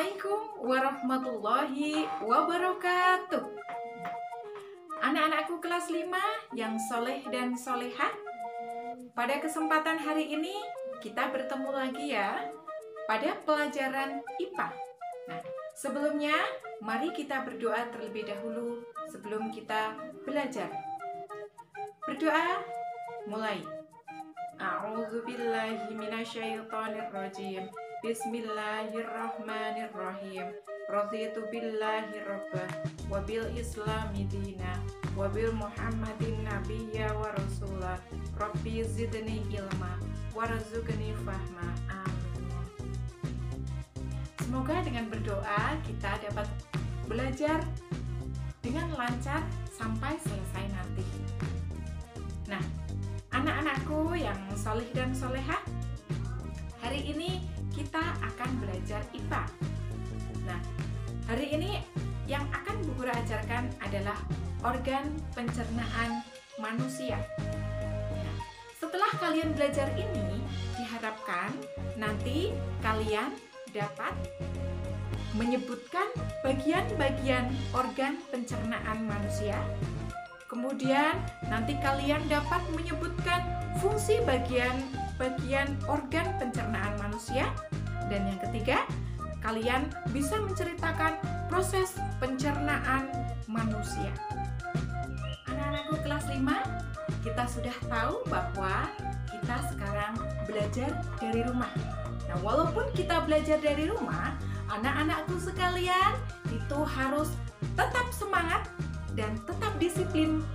Assalamualaikum warahmatullahi wabarakatuh. Anak-anakku kelas 5 yang soleh dan solehah, pada kesempatan hari ini kita bertemu lagi ya pada pelajaran IPA. Nah, sebelumnya mari kita berdoa terlebih dahulu sebelum kita belajar. Berdoa mulai. A'udzubillahi minasyaitonirrajim. Bismillahirrahmanirrahim. Raditu billahi rabbah wa bil islami dina wa bil muhammadin nabiyya wa rasulah. Rabbi zidni ilma warzuqni fahma. Amin. Semoga dengan berdoa kita dapat belajar dengan lancar sampai selesai nanti. Nah, anak-anakku yang soleh dan solehah, hari ini kita akan belajar IPA. Nah, hari ini yang akan Bu Guru ajarkan adalah organ pencernaan manusia. Nah, setelah kalian belajar ini, diharapkan nanti kalian dapat menyebutkan bagian-bagian organ pencernaan manusia. Kemudian nanti kalian dapat menyebutkan fungsi bagian organ pencernaan manusia. Dan yang ketiga, kalian bisa menceritakan proses pencernaan manusia. Anak-anakku kelas 5, kita sudah tahu bahwa kita sekarang belajar dari rumah. Nah, walaupun kita belajar dari rumah, anak-anakku sekalian itu harus tetap semangat dan tetap disiplin.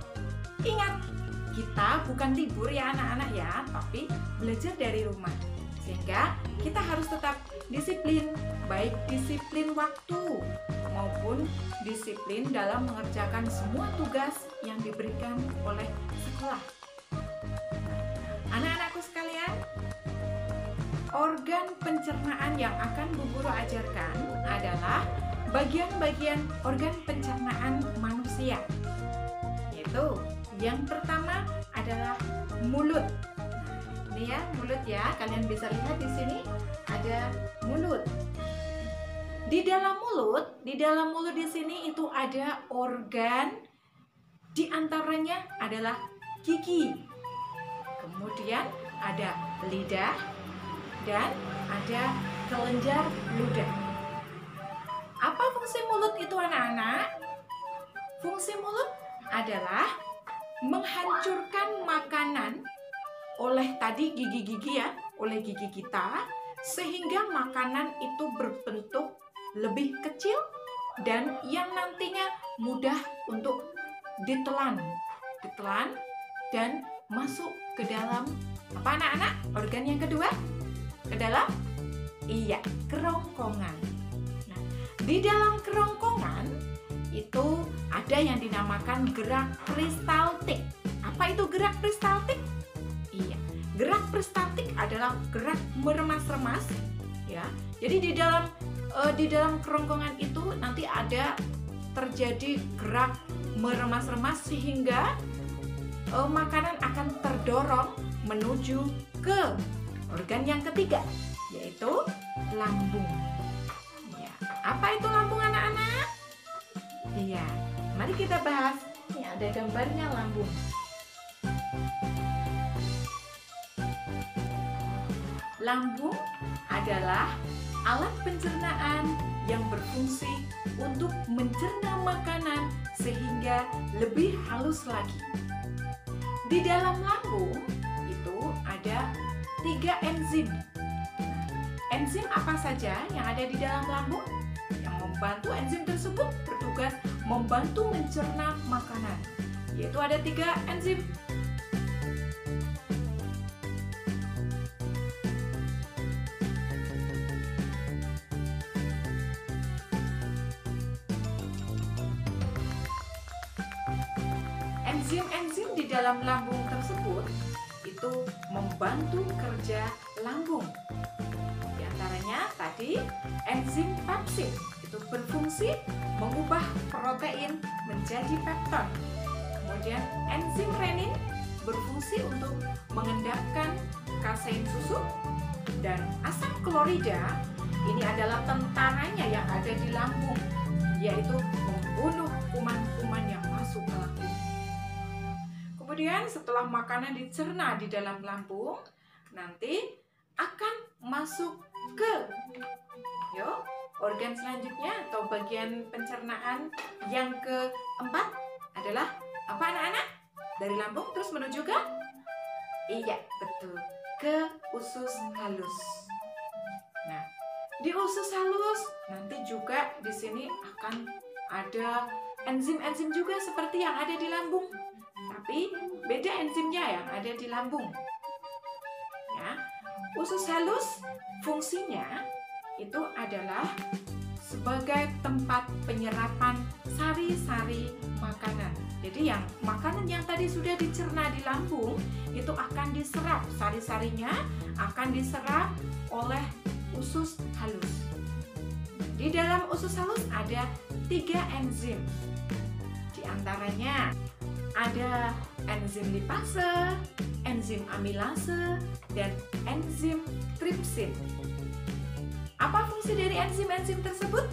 Ingat, kita bukan libur ya anak-anak ya, tapi belajar dari rumah. Sehingga kita harus tetap disiplin, baik disiplin waktu maupun disiplin dalam mengerjakan semua tugas yang diberikan oleh sekolah. Anak-anakku sekalian, organ pencernaan yang akan Bu Guru ajarkan adalah bagian-bagian organ pencernaan manusia. Yaitu yang pertama adalah mulut. Ini ya, mulut ya. Kalian bisa lihat di sini ada mulut. Di dalam mulut di sini itu ada organ. Di antaranya adalah gigi. Kemudian ada lidah dan ada kelenjar ludah. Apa fungsi mulut itu anak-anak? Fungsi mulut adalah menghancurkan makanan oleh tadi gigi-gigi ya, oleh gigi kita, sehingga makanan itu berbentuk lebih kecil dan yang nantinya mudah untuk ditelan dan masuk ke dalam apa anak-anak? Organ yang kedua, ke dalam kerongkongan. Nah, di dalam kerongkongan itu ada yang dinamakan gerak peristaltik. Apa itu gerak peristaltik? Iya, gerak peristaltik adalah gerak meremas-remas ya. Jadi di dalam kerongkongan itu nanti ada terjadi gerak meremas-remas sehingga makanan akan terdorong menuju ke organ yang ketiga, yaitu lambung. Ya, apa itu lambung anak-anak? Iya, mari kita bahas. Ini ada gambarnya lambung. Lambung adalah alat pencernaan yang berfungsi untuk mencerna makanan sehingga lebih halus lagi. Di dalam lambung itu ada 3 enzim. Enzim apa saja yang ada di dalam lambung? Yang membantu enzim tersebut bertugas membantu mencerna makanan, yaitu ada 3 enzim. Enzim-enzim di dalam lambung tersebut itu membantu kerja lambung. Di antaranya tadi enzim pepsin itu berfungsi mengubah protein menjadi pepton. Kemudian enzim renin berfungsi untuk mengendapkan kasein susu, dan asam klorida Ini adalah tentaranya yang ada di lambung, yaitu membunuh kuman-kuman yang masuk ke lambung. Kemudian setelah makanan dicerna di dalam lambung, nanti akan masuk ke organ selanjutnya atau bagian pencernaan yang keempat adalah apa anak-anak? Dari lambung terus menuju ke? Iya, betul. Ke usus halus. Nah, di usus halus nanti juga di sini akan ada enzim-enzim juga seperti yang ada di lambung. Tapi beda enzimnya yang ada di lambung. Ya, usus halus fungsinya itu adalah sebagai tempat penyerapan sari-sari makanan. Jadi yang makanan yang tadi sudah dicerna di lambung itu akan diserap, sari-sarinya akan diserap oleh usus halus. Di dalam usus halus ada 3 enzim. Di antaranya ada enzim lipase, enzim amilase, dan enzim tripsin. Apa fungsi dari enzim-enzim tersebut?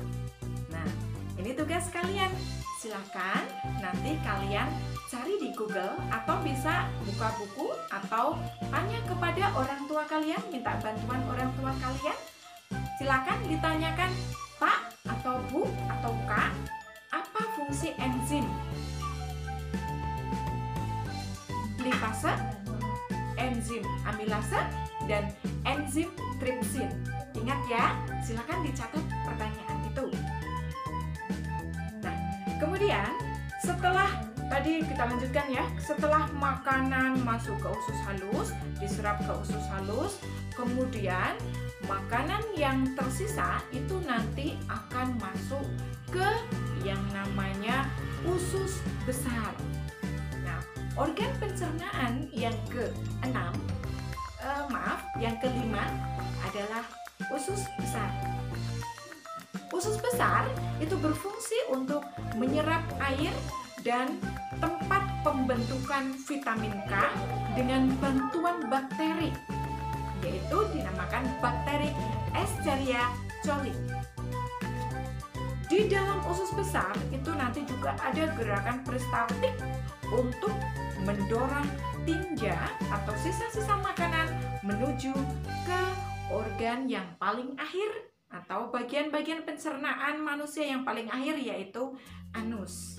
Nah, ini tugas kalian. Silakan nanti kalian cari di Google atau bisa buka buku atau tanya kepada orang tua kalian, minta bantuan orang tua kalian. Silakan ditanyakan, Pak atau Bu atau Kak, apa fungsi enzim lipase, enzim amilase, dan enzim tripsin? Ingat ya, silakan dicatat pertanyaan itu. Nah, kemudian setelah tadi kita lanjutkan ya, setelah makanan masuk ke usus halus, diserap ke usus halus, kemudian makanan yang tersisa itu nanti akan masuk ke yang namanya usus besar. Nah, organ pencernaan yang yang kelima adalah usus besar. Usus besar itu berfungsi untuk menyerap air dan tempat pembentukan vitamin K dengan bantuan bakteri, yaitu dinamakan bakteri Escherichia coli. Di dalam usus besar itu nanti juga ada gerakan peristaltik untuk mendorong tinja atau sisa-sisa makanan menuju ke organ yang paling akhir atau bagian-bagian pencernaan manusia yang paling akhir, yaitu anus.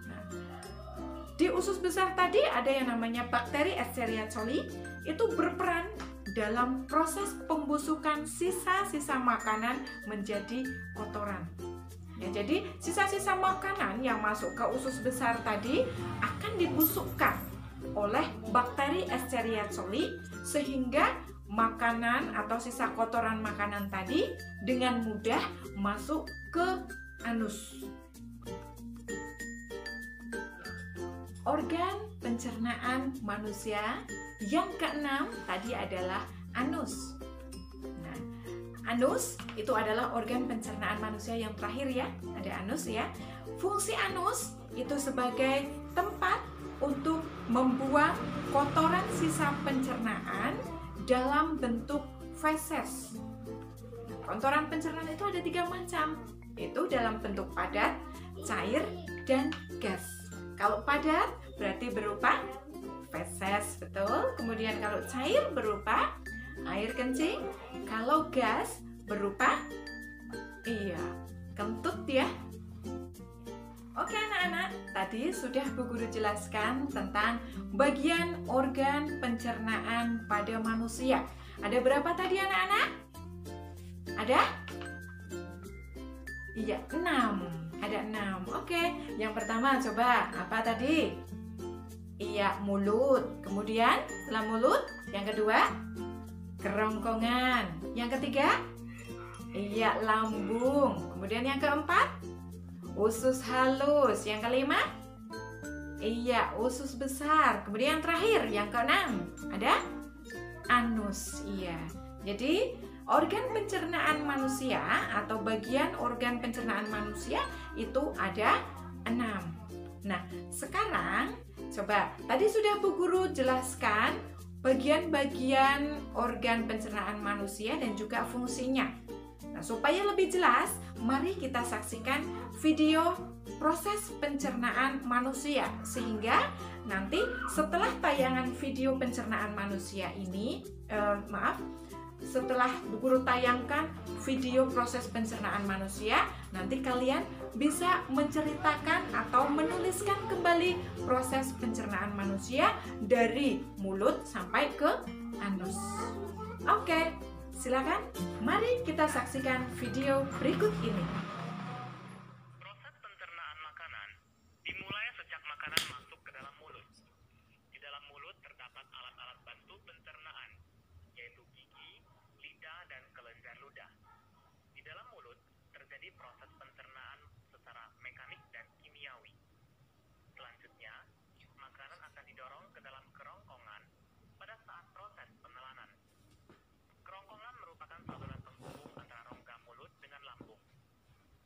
Nah, di usus besar tadi ada yang namanya bakteri Escherichia coli, itu berperan dalam proses pembusukan sisa-sisa makanan menjadi kotoran. Ya, jadi sisa-sisa makanan yang masuk ke usus besar tadi akan dibusukkan oleh bakteri Escherichia coli sehingga makanan atau sisa kotoran makanan tadi dengan mudah masuk ke anus. Organ pencernaan manusia yang keenam tadi adalah anus. Nah, anus itu adalah organ pencernaan manusia yang terakhir ya, ada anus ya. Fungsi anus itu sebagai tempat untuk membuang kotoran sisa pencernaan dalam bentuk feses. Kotoran pencernaan itu ada 3 macam, itu dalam bentuk padat, cair, dan gas. Kalau padat berarti berupa feses, betul. Kemudian kalau cair berupa air kencing, kalau gas berupa kentut ya. Oke anak-anak, tadi sudah Bu Guru jelaskan tentang bagian organ pencernaan pada manusia. Ada berapa tadi anak-anak? Ada? Iya, 6. Ada 6. Oke, yang pertama coba apa tadi? Iya, mulut. Kemudian setelah mulut, yang kedua kerongkongan. Yang ketiga, iya, lambung. Kemudian yang keempat, usus halus. Yang kelima, iya, usus besar. Kemudian yang terakhir, yang keenam, ada anus. Iya. Jadi organ pencernaan manusia atau bagian organ pencernaan manusia itu ada 6. Nah, sekarang coba tadi sudah Bu Guru jelaskan bagian-bagian organ pencernaan manusia dan juga fungsinya. Nah, supaya lebih jelas, mari kita saksikan video proses pencernaan manusia, sehingga nanti setelah tayangan video pencernaan manusia ini, setelah guru tayangkan video proses pencernaan manusia, nanti kalian bisa menceritakan atau menuliskan kembali proses pencernaan manusia dari mulut sampai ke anus. Oke, silakan. Mari kita saksikan video berikut ini. Proses pencernaan makanan dimulai sejak makanan masuk ke dalam mulut. Di dalam mulut terdapat alat-alat bantu pencernaan, yaitu gigi, lidah, dan kelenjar ludah. Di dalam mulut terjadi proses pencernaan secara mekanik dan kimiawi. Selanjutnya, makanan akan didorong ke dalam kerongkongan pada saat proses penelanan. Kerongkongan merupakan saluran penghubung antara rongga mulut dengan lambung.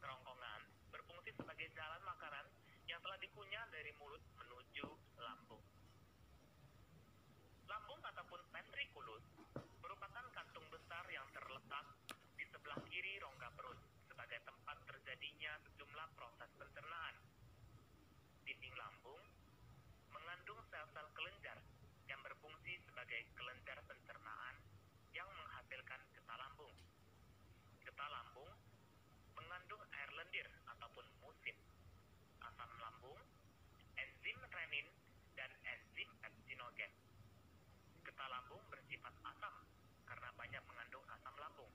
Kerongkongan berfungsi sebagai jalan makanan yang telah dikunyah dari mulut menuju lambung. Lambung ataupun ventriculus merupakan kantung besar yang terletak di sebelah kiri rongga perut sebagai tempat terjadinya sejumlah proses pencernaan. Dinding lambung mengandung sel-sel kelenjar yang berfungsi sebagai kelenjar pencernaan yang menghasilkan getah lambung. Getah lambung mengandung air lendir ataupun musin, asam lambung, enzim renin, dan enzim pepsinogen. Getah lambung bersifat asam karena banyak mengandung asam lambung.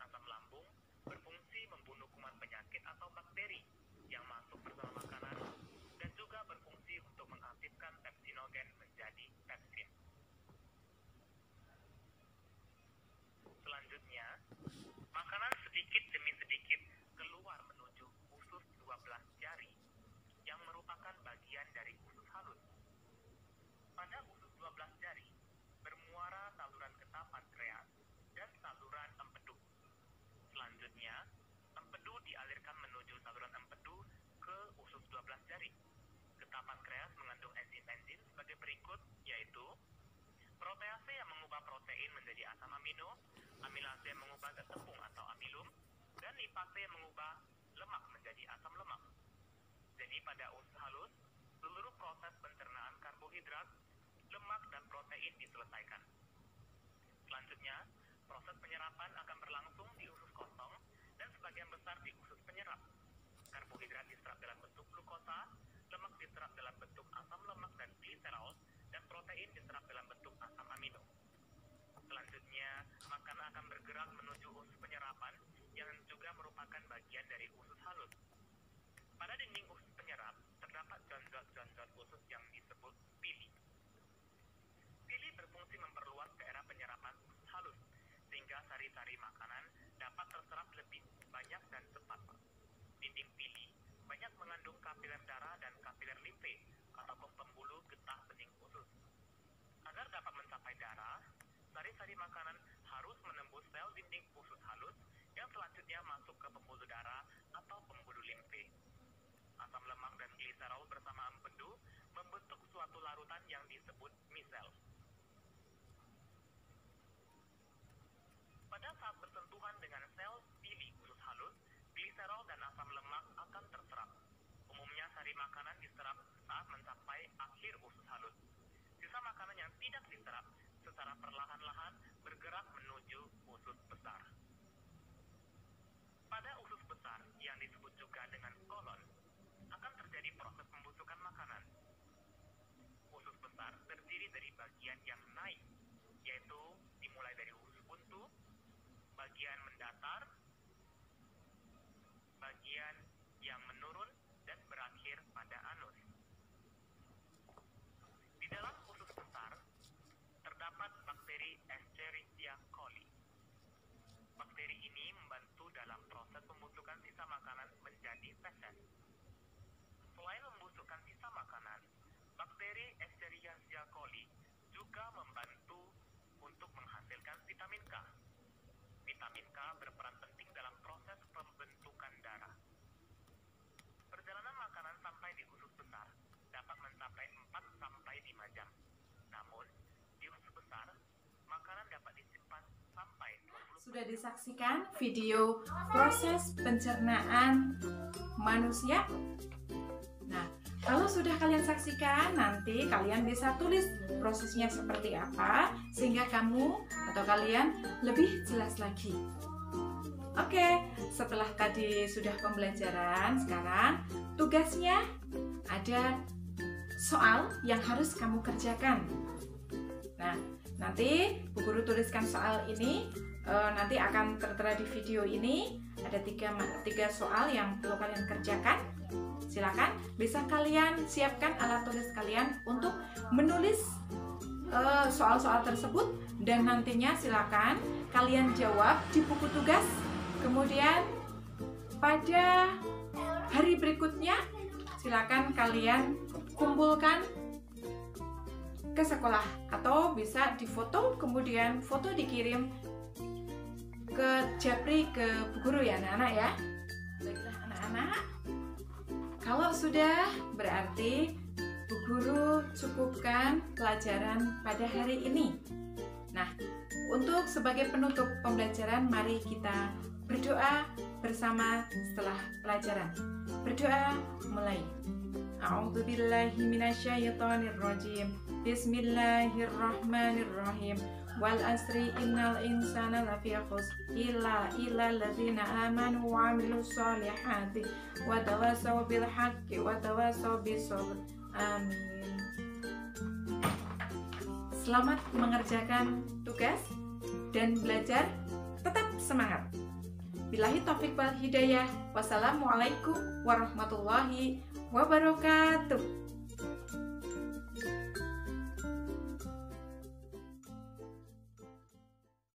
Asam lambung berfungsi membunuh kuman penyakit atau bakteri yang masuk bersama makanan dan juga berfungsi untuk mengaktifkan pepsinogen menjadi pepsin. Selanjutnya, makanan sedikit demi sedikit keluar menuju usus 12 jari yang merupakan bagian dari usus halus. Pada usus 12 jari bermuara saluran getah pankreas dan saluran empedu. Selanjutnya, empedu dialirkan menuju saluran empedu ke usus 12 jari. Getah pankreas mengandung enzim-enzim sebagai berikut, yaitu protease yang mengubah protein menjadi asam amino, amilase yang mengubah zat tepung atau amilum, dan lipase yang mengubah lemak menjadi asam lemak. Jadi pada usus halus, seluruh proses pencernaan karbohidrat, lemak, dan protein diselesaikan. Selanjutnya, proses penyerapan akan berlangsung di usus kosong dan sebagian besar di usus penyerap. Karbohidrat diserap dalam bentuk glukosa, lemak diserap dalam bentuk asam lemak dan gliserol, dan protein diserap dalam bentuk asam amino. Selanjutnya, makanan akan bergerak menuju usus penyerapan yang juga merupakan bagian dari usus halus. Pada dinding usus penyerap terdapat jonjot-jonjot usus yang disebut pili. Pili berfungsi memperluas daerah penyerapan usus halus sehingga sari-sari makanan dapat terserap lebih banyak dan cepat. Dinding pili banyak mengandung kapiler darah dan kapiler limfe ataupun pembuluh getah bening usus. Agar dapat mencapai darah, sari-sari makanan harus menembus sel dinding usus halus yang selanjutnya masuk ke pembuluh darah atau pembuluh limfe. Asam lemak dan gliserol bersama empedu membentuk suatu larutan yang disebut misel. Pada saat bersentuhan dengan sel pili usus halus, gliserol dan asam lemak akan terserap. Umumnya sari makanan diserap saat mencapai akhir usus halus. Sisa makanan yang tidak diserap secara perlahan-lahan bergerak menuju usus besar. Pada usus besar yang disebut juga dengan kolon, akan terjadi proses pembusukan makanan. Usus besar terdiri dari bagian yang naik, yaitu dimulai dari usus buntu, bagian mendatar, bagian yang menurun, dan berakhir pada anus. Di dalam usus besar terdapat bakteri Escherichia coli. Bakteri ini membantu dalam proses pembusukan sisa makanan menjadi feses. Selain membusukkan sisa makanan, bakteri Escherichia coli juga membantu untuk menghasilkan vitamin K. Vitamin K berperan penting dalam proses pembentukan darah. Perjalanan makanan sampai di usus besar dapat mencapai 4-5 jam. Namun, di usus besar, makanan dapat disimpan sampai 20 Sudah disaksikan video proses pencernaan manusia? Nah, kalau sudah kalian saksikan, nanti kalian bisa tulis prosesnya seperti apa sehingga kamu atau kalian lebih jelas lagi. Oke, setelah tadi sudah pembelajaran, sekarang tugasnya ada soal yang harus kamu kerjakan. Nah, nanti Bu Guru tuliskan soal ini, nanti akan tertera di video ini. Ada tiga soal yang perlu kalian kerjakan. Silakan, bisa kalian siapkan alat tulis kalian untuk menulis soal-soal tersebut, dan nantinya silakan kalian jawab di buku tugas. Kemudian pada hari berikutnya silakan kalian kumpulkan ke sekolah, atau bisa difoto, kemudian foto dikirim ke Japri, ke Bu Guru ya anak-anak ya. Baiklah anak-anak, kalau sudah berarti Bu Guru cukupkan pelajaran pada hari ini. Nah, untuk sebagai penutup pembelajaran, mari kita berdoa bersama setelah pelajaran. Berdoa mulai. A'udzubillahi minasyaitonirrajim. Bismillahirrahmanirrahim. Wal asri innal insana lafi khusr illa alladzina amanu wa 'amilus solihati wa tawassaw bil haqqi wa tawassaw bis sabr. Amin. Selamat mengerjakan tugas dan belajar, tetap semangat. Billahi taufik wal hidayah. Wassalamualaikum warahmatullahi wabarakatuh.